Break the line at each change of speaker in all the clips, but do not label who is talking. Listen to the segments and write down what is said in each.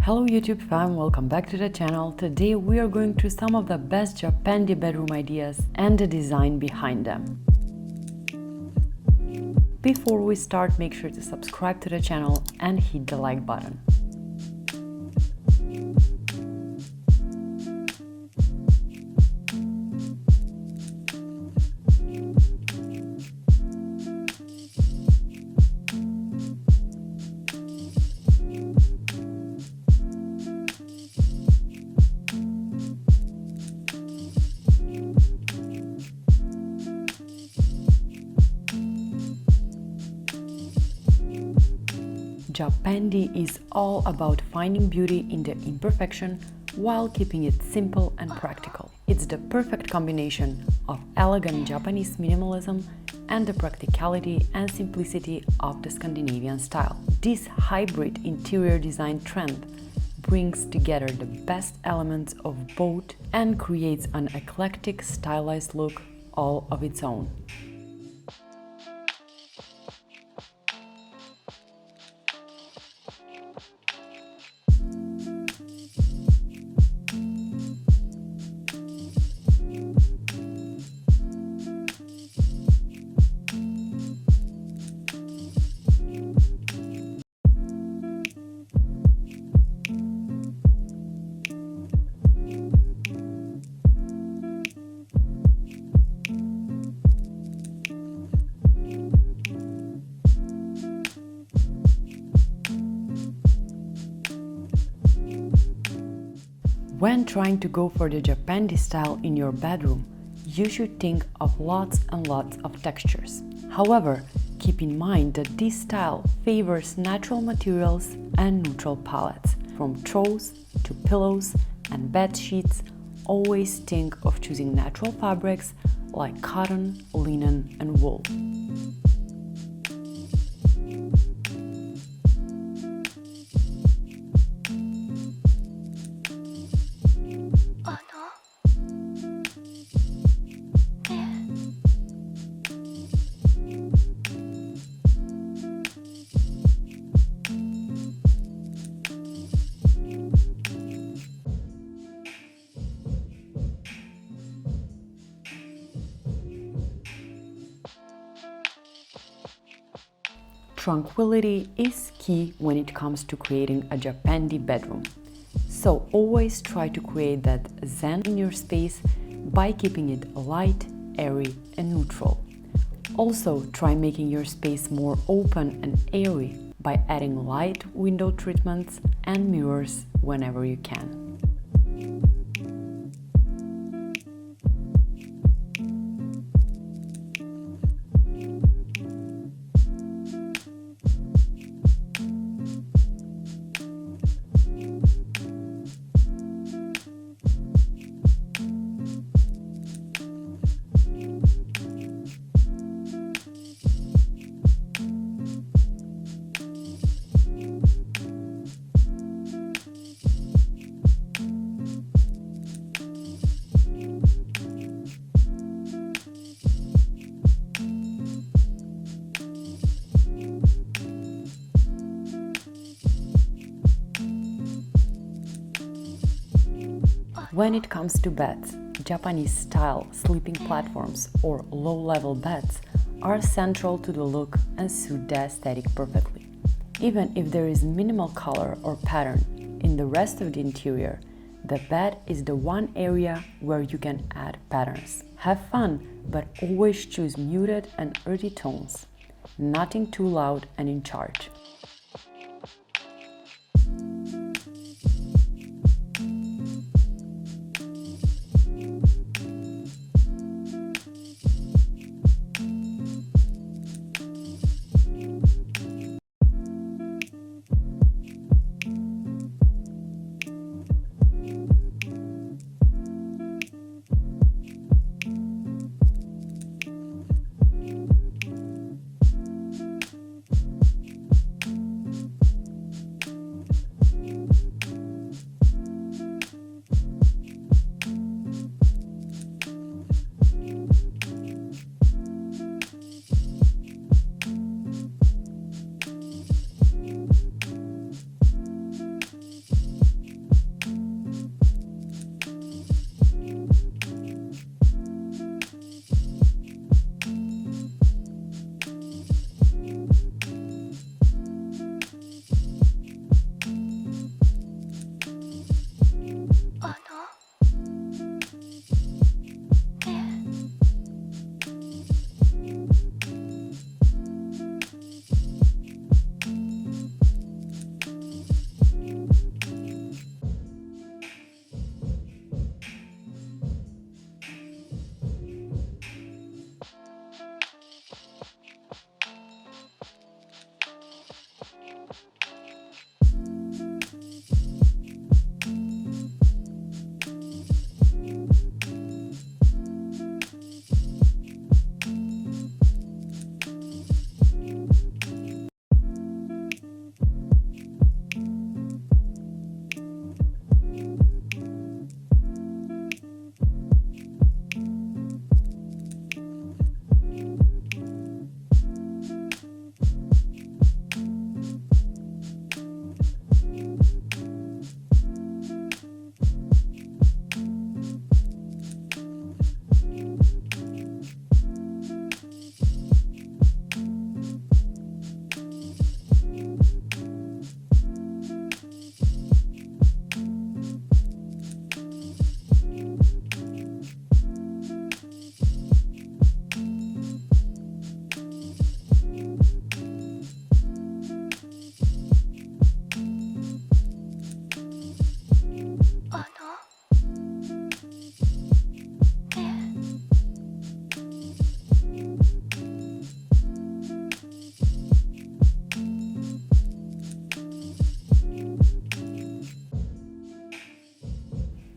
Hello YouTube fam, welcome back to the channel. Today we are going through some of the best Japandi bedroom ideas and the design behind them. Before we start, make sure to subscribe to the channel and hit the like button. Japandi is all about finding beauty in the imperfection while keeping it simple and practical. It's the perfect combination of elegant Japanese minimalism and the practicality and simplicity of the Scandinavian style. This hybrid interior design trend brings together the best elements of both and creates an eclectic, stylized look all of its own. When trying to go for the Japandi style in your bedroom, you should think of lots and lots of textures. However, keep in mind that this style favors natural materials and neutral palettes. From throws to pillows and bed sheets, always think of choosing natural fabrics like cotton, linen, and wool. Tranquility is key when it comes to creating a Japandi bedroom. So always try to create that zen in your space by keeping it light, airy, and neutral. Also try making your space more open and airy by adding light window treatments and mirrors whenever you can. When it comes to beds, Japanese-style sleeping platforms or low-level beds are central to the look and suit the aesthetic perfectly. Even if there is minimal color or pattern in the rest of the interior, the bed is the one area where you can add patterns. Have fun, but always choose muted and earthy tones. Nothing too loud and in charge.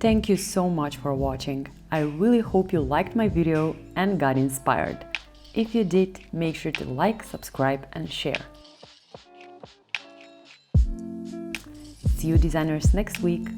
Thank you so much for watching. I really hope you liked my video and got inspired. If you did, make sure to like, subscribe and share. See you designers next week.